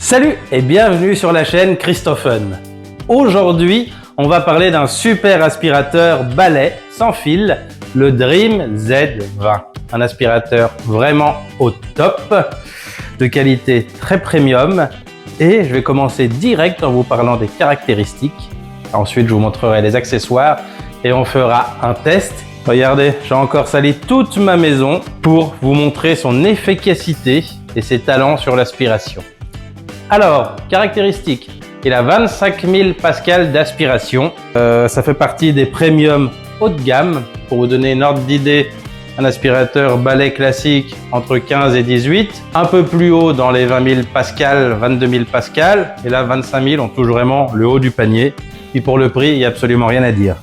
Salut et bienvenue sur la chaîne Christophen. Aujourd'hui, on va parler d'un super aspirateur balai sans fil, le Dream Z20. Un aspirateur vraiment au top, de qualité très premium. Et je vais commencer direct en vous parlant des caractéristiques. Ensuite, je vous montrerai les accessoires et on fera un test. Regardez, j'ai encore sali toute ma maison pour vous montrer son efficacité et ses talents sur l'aspiration. Alors, caractéristiques, il a 25 000 pascal d'aspiration. Ça fait partie des premium haut de gamme. Pour vous donner une ordre d'idée, un aspirateur balai classique entre 15 et 18. Un peu plus haut dans les 20 000 pascal, 22 000 pascal. Et là, 25 000, on touche vraiment le haut du panier. Puis pour le prix, il n'y a absolument rien à dire.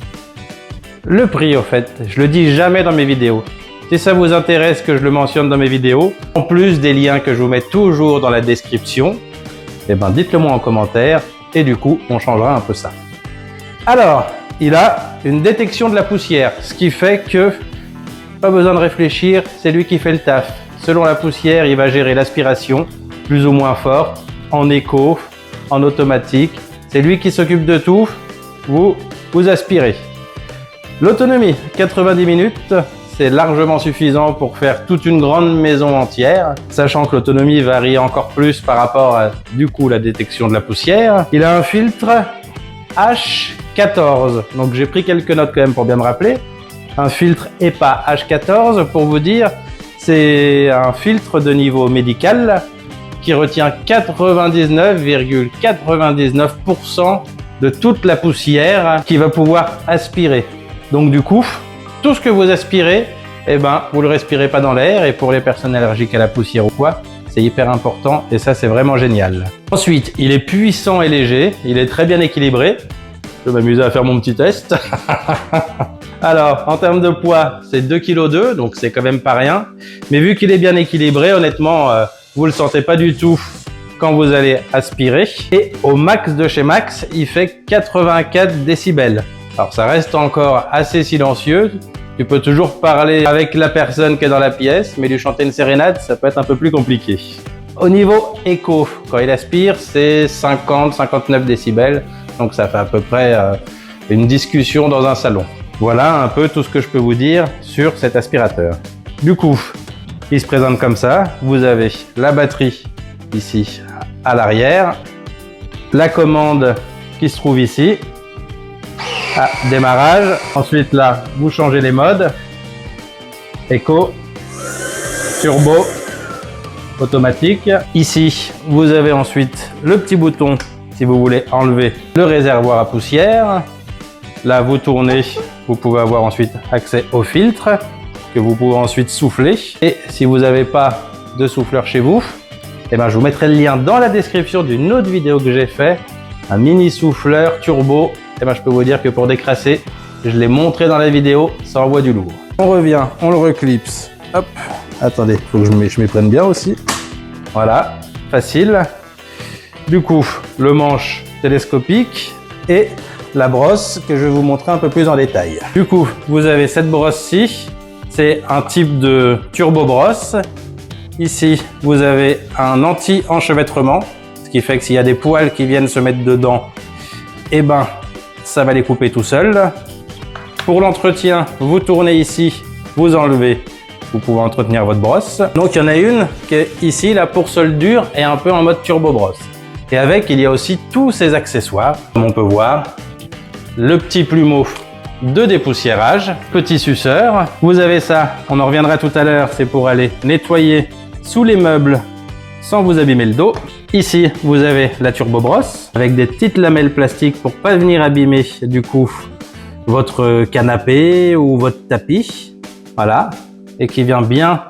Le prix, au fait, je le dis jamais dans mes vidéos. Si ça vous intéresse que je le mentionne dans mes vidéos, en plus des liens que je vous mets toujours dans la description, eh ben dites-le moi en commentaire et du coup, on changera un peu ça. Alors, il a une détection de la poussière, ce qui fait que pas besoin de réfléchir, c'est lui qui fait le taf. Selon la poussière, il va gérer l'aspiration, plus ou moins forte, en écho, en automatique. C'est lui qui s'occupe de tout, vous aspirez. L'autonomie, 90 minutes, c'est largement suffisant pour faire toute une grande maison entière, sachant que l'autonomie varie encore plus par rapport à, du coup, la détection de la poussière. Il a un filtre H14, donc j'ai pris quelques notes quand même pour bien me rappeler. Un filtre EPA H14, pour vous dire, c'est un filtre de niveau médical qui retient 99,99% de toute la poussière qu'il va pouvoir aspirer. Donc du coup, tout ce que vous aspirez, eh ben, vous le respirez pas dans l'air, et pour les personnes allergiques à la poussière ou quoi, c'est hyper important et ça c'est vraiment génial. Ensuite, il est puissant et léger, il est très bien équilibré. Je vais m'amuser à faire mon petit test. Alors, en termes de poids, c'est 2,2 kg, donc c'est quand même pas rien. Mais vu qu'il est bien équilibré, honnêtement, vous le sentez pas du tout quand vous allez aspirer. Et au max de chez Max, il fait 84 décibels. Alors ça reste encore assez silencieux, tu peux toujours parler avec la personne qui est dans la pièce, mais lui chanter une sérénade, ça peut être un peu plus compliqué. Au niveau écho, quand il aspire, c'est 50-59 décibels, donc ça fait à peu près une discussion dans un salon. Voilà un peu tout ce que je peux vous dire sur cet aspirateur. Du coup, il se présente comme ça, vous avez la batterie ici à l'arrière, la commande qui se trouve ici, à démarrage. Ensuite là, vous changez les modes, éco, turbo, automatique. Ici, vous avez ensuite le petit bouton si vous voulez enlever le réservoir à poussière. Là, vous tournez, vous pouvez avoir ensuite accès au filtre que vous pouvez ensuite souffler. Et si vous n'avez pas de souffleur chez vous, eh ben, je vous mettrai le lien dans la description d'une autre vidéo que j'ai fait, un mini souffleur turbo. Eh ben, je peux vous dire que pour décrasser, je l'ai montré dans la vidéo, ça envoie du lourd. On revient, on le reclipse. Hop, attendez, faut que je m'y prenne bien aussi. Voilà, facile. Du coup, le manche télescopique et la brosse que je vais vous montrer un peu plus en détail. Du coup, vous avez cette brosse-ci, c'est un type de turbo brosse. Ici, vous avez un anti-enchevêtrement, ce qui fait que s'il y a des poils qui viennent se mettre dedans, eh ben, ça va les couper tout seul. Pour l'entretien, vous tournez ici, vous enlevez, vous pouvez entretenir votre brosse. Donc il y en a une qui est ici, la pourceule dure et un peu en mode turbo brosse. Et avec, il y a aussi tous ces accessoires, comme on peut voir. Le petit plumeau de dépoussiérage, petit suceur. Vous avez ça, on en reviendra tout à l'heure, c'est pour aller nettoyer sous les meubles sans vous abîmer le dos. Ici, vous avez la turbo brosse avec des petites lamelles plastiques pour pas venir abîmer du coup votre canapé ou votre tapis. Voilà, et qui vient bien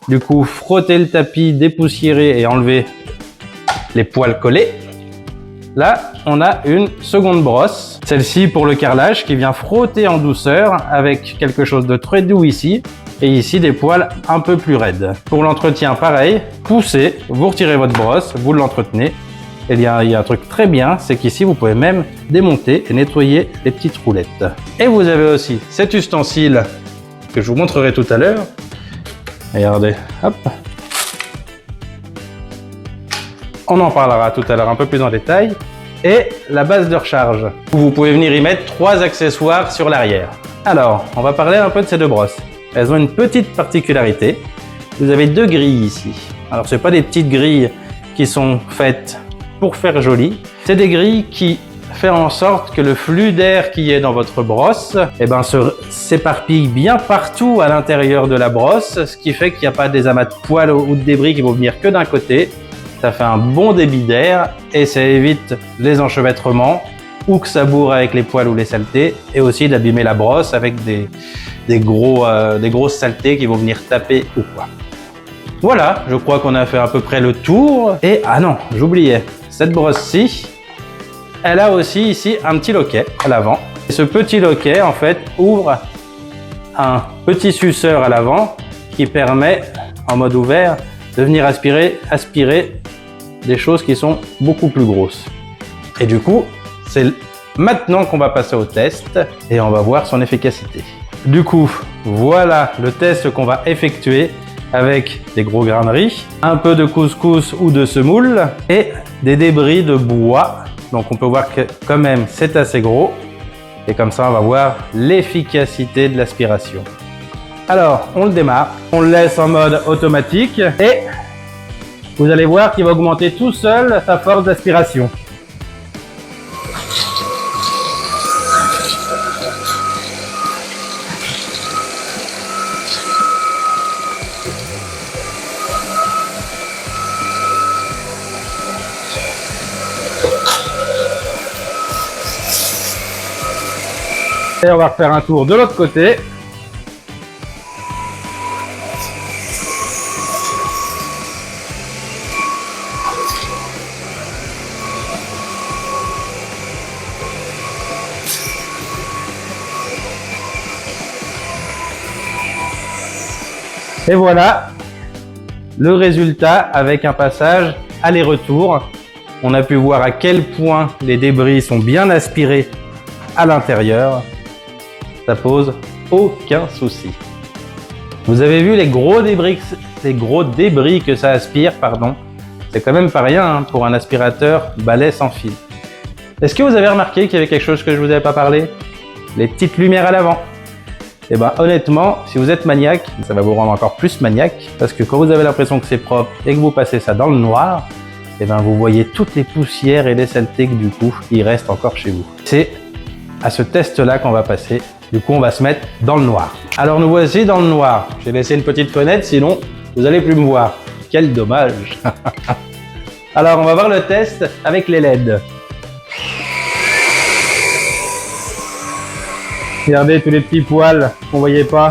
du coup frotter le tapis, dépoussiérer et enlever les poils collés. Là, on a une seconde brosse, celle-ci pour le carrelage, qui vient frotter en douceur avec quelque chose de très doux ici. Et ici, des poils un peu plus raides. Pour l'entretien, pareil, poussez, vous retirez votre brosse, vous l'entretenez. Et il y a un truc très bien, c'est qu'ici, vous pouvez même démonter et nettoyer les petites roulettes. Et vous avez aussi cet ustensile que je vous montrerai tout à l'heure. Regardez, hop. On en parlera tout à l'heure un peu plus en détail. Et la base de recharge. Vous pouvez venir y mettre 3 accessoires sur l'arrière. Alors, on va parler un peu de ces deux brosses. Elles ont une petite particularité. Vous avez 2 grilles ici. Alors, ce n'est pas des petites grilles qui sont faites pour faire joli. C'est des grilles qui font en sorte que le flux d'air qui est dans votre brosse s'éparpille bien partout à l'intérieur de la brosse, ce qui fait qu'il n'y a pas des amas de poils ou de débris qui vont venir que d'un côté. Ça fait un bon débit d'air et ça évite les enchevêtrements ou que ça bourre avec les poils ou les saletés, et aussi d'abîmer la brosse avec des grosses saletés qui vont venir taper ou quoi. Voilà, je crois qu'on a fait à peu près le tour. Et ah non, j'oubliais, cette brosse-ci, elle a aussi ici un petit loquet à l'avant. Ce petit loquet en fait ouvre un petit suceur à l'avant qui permet en mode ouvert de venir aspirer des choses qui sont beaucoup plus grosses. Et du coup, c'est maintenant qu'on va passer au test et on va voir son efficacité. Du coup, voilà le test qu'on va effectuer avec des gros grains de riz, un peu de couscous ou de semoule et des débris de bois. Donc on peut voir que quand même c'est assez gros et comme ça on va voir l'efficacité de l'aspiration. Alors on le démarre, on le laisse en mode automatique et vous allez voir qu'il va augmenter tout seul sa force d'aspiration. Et on va refaire un tour de l'autre côté. Et voilà le résultat avec un passage aller-retour. On a pu voir à quel point les débris sont bien aspirés à l'intérieur. Ça pose aucun souci. Vous avez vu les gros débris que ça aspire, pardon. C'est quand même pas rien pour un aspirateur balai sans fil. Est-ce que vous avez remarqué qu'il y avait quelque chose que je vous avais pas parlé? Les petites lumières à l'avant. Et ben honnêtement, si vous êtes maniaque, ça va vous rendre encore plus maniaque, parce que quand vous avez l'impression que c'est propre et que vous passez ça dans le noir, et ben vous voyez toutes les poussières et les saletés que du coup il reste encore chez vous. C'est à ce test-là qu'on va passer. Du coup, on va se mettre dans le noir. Alors nous voici dans le noir. J'ai laissé une petite fenêtre, sinon vous n'allez plus me voir. Quel dommage. Alors on va voir le test avec les LED. Regardez tous les petits poils qu'on voyait pas.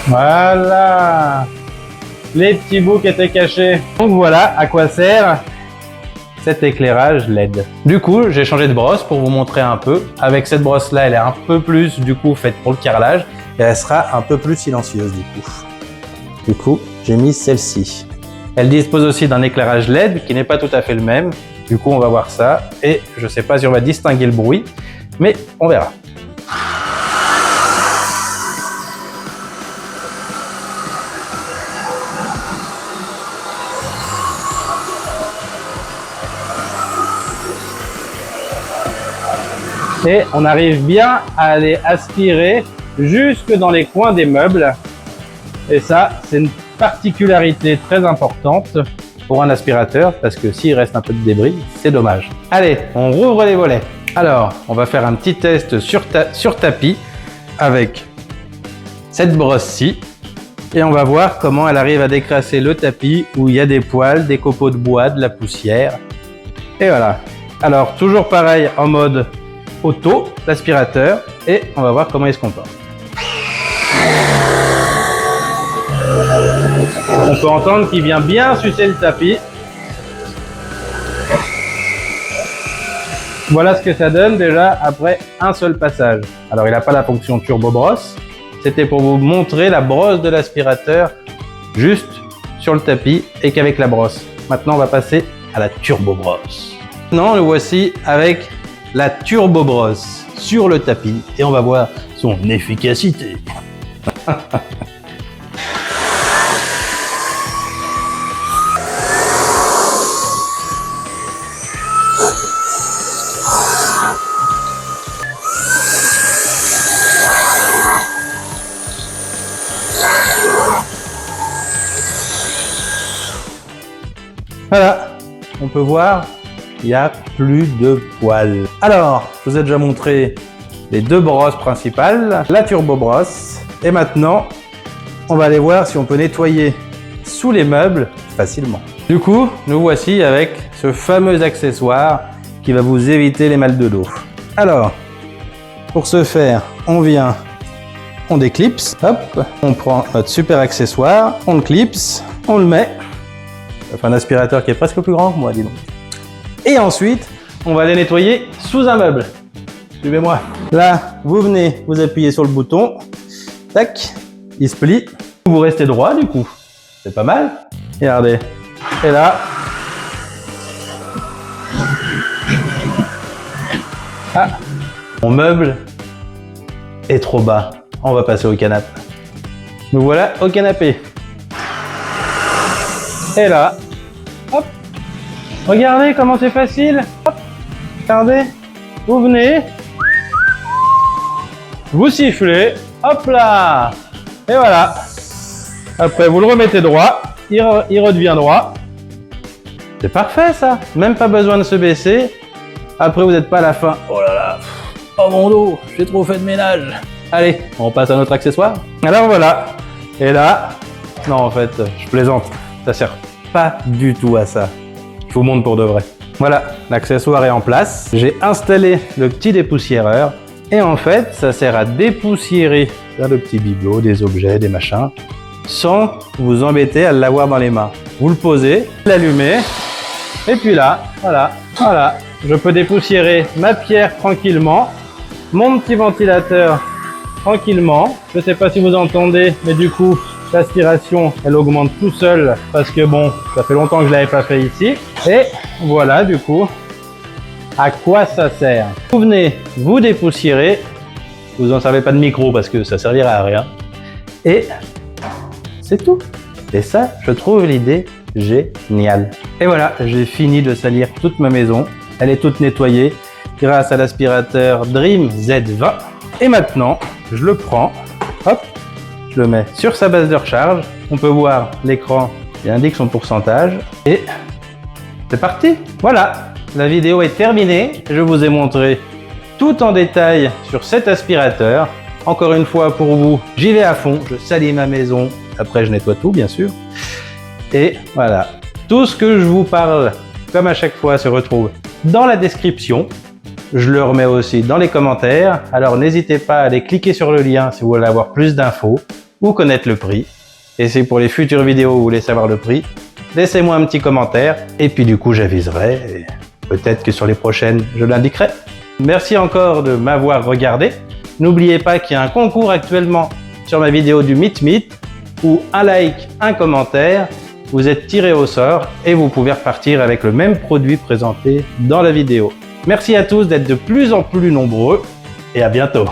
Voilà, les petits bouts qui étaient cachés. Donc voilà à quoi sert cet éclairage LED. Du coup, j'ai changé de brosse pour vous montrer un peu. Avec cette brosse-là, elle est un peu plus du coup faite pour le carrelage et elle sera un peu plus silencieuse du coup. Du coup, j'ai mis celle-ci. Elle dispose aussi d'un éclairage LED qui n'est pas tout à fait le même. Du coup, on va voir ça et je sais pas si on va distinguer le bruit, mais on verra. Et on arrive bien à aller aspirer jusque dans les coins des meubles. Et ça, c'est une particularité très importante pour un aspirateur parce que s'il reste un peu de débris, c'est dommage. Allez, on rouvre les volets. Alors, on va faire un petit test sur tapis avec cette brosse-ci. Et on va voir comment elle arrive à décrasser le tapis où il y a des poils, des copeaux de bois, de la poussière. Et voilà. Alors, toujours pareil en mode auto, l'aspirateur, et on va voir comment il se comporte. On peut entendre qu'il vient bien sucer le tapis. Voilà ce que ça donne déjà après un seul passage. Alors il n'a pas la fonction turbo brosse, c'était pour vous montrer la brosse de l'aspirateur juste sur le tapis et qu'avec la brosse. Maintenant on va passer à la turbo brosse. Maintenant le voici avec la turbo brosse sur le tapis et on va voir son efficacité. Voilà, on peut voir, il n'y a plus de poils. Alors, je vous ai déjà montré les deux brosses principales, la turbo brosse. Et maintenant, on va aller voir si on peut nettoyer sous les meubles facilement. Du coup, nous voici avec ce fameux accessoire qui va vous éviter les mal de dos. Alors, pour ce faire, on déclipse, hop, on prend notre super accessoire, on le clipse, on le met. Ça fait un aspirateur qui est presque plus grand que moi, dis donc. Et ensuite, on va aller nettoyer sous un meuble. Suivez-moi. Là, vous venez, vous appuyez sur le bouton. Tac, il se plie. Vous restez droit du coup. C'est pas mal. Regardez. Et là. Ah, mon meuble est trop bas. On va passer au canapé. Nous voilà au canapé. Et là, hop, regardez comment c'est facile. Hop, regardez, vous venez, vous sifflez, hop là, et voilà. Après, vous le remettez droit, il redevient droit. C'est parfait ça, même pas besoin de se baisser. Après, vous n'êtes pas à la fin. Oh là là, oh mon dos, j'ai trop fait de ménage. Allez, on passe à notre accessoire. Alors voilà, et là, non en fait, je plaisante. Ça sert pas du tout à ça. Je vous montre pour de vrai. Voilà, l'accessoire est en place. J'ai installé le petit dépoussiéreur. Et en fait, ça sert à dépoussiérer le petit bibelot, des objets, des machins, sans vous embêter à l'avoir dans les mains. Vous le posez, l'allumez, et puis là, voilà, je peux dépoussiérer ma pierre tranquillement, mon petit ventilateur tranquillement. Je sais pas si vous entendez, mais du coup, l'aspiration, elle augmente tout seul parce que bon, ça fait longtemps que je l'avais pas fait ici. Et voilà, du coup, à quoi ça sert? Vous venez vous dépoussiérer. Vous en servez pas de micro parce que ça servira à rien. Et c'est tout. Et ça, je trouve l'idée géniale. Et voilà, j'ai fini de salir toute ma maison. Elle est toute nettoyée grâce à l'aspirateur Dream Z20. Et maintenant, je le prends, hop, je le mets sur sa base de recharge. On peut voir l'écran qui indique son pourcentage. Et c'est parti. Voilà, la vidéo est terminée. Je vous ai montré tout en détail sur cet aspirateur. Encore une fois pour vous, j'y vais à fond. Je salis ma maison. Après, je nettoie tout, bien sûr. Et voilà, tout ce que je vous parle, comme à chaque fois, se retrouve dans la description. Je le remets aussi dans les commentaires. Alors, n'hésitez pas à aller cliquer sur le lien si vous voulez avoir plus d'infos ou connaître le prix. Et si pour les futures vidéos, vous voulez savoir le prix, laissez-moi un petit commentaire. Et puis, du coup, j'aviserai. Et peut-être que sur les prochaines, je l'indiquerai. Merci encore de m'avoir regardé. N'oubliez pas qu'il y a un concours actuellement sur ma vidéo du Meet Meet où un like, un commentaire, vous êtes tiré au sort et vous pouvez repartir avec le même produit présenté dans la vidéo. Merci à tous d'être de plus en plus nombreux et à bientôt.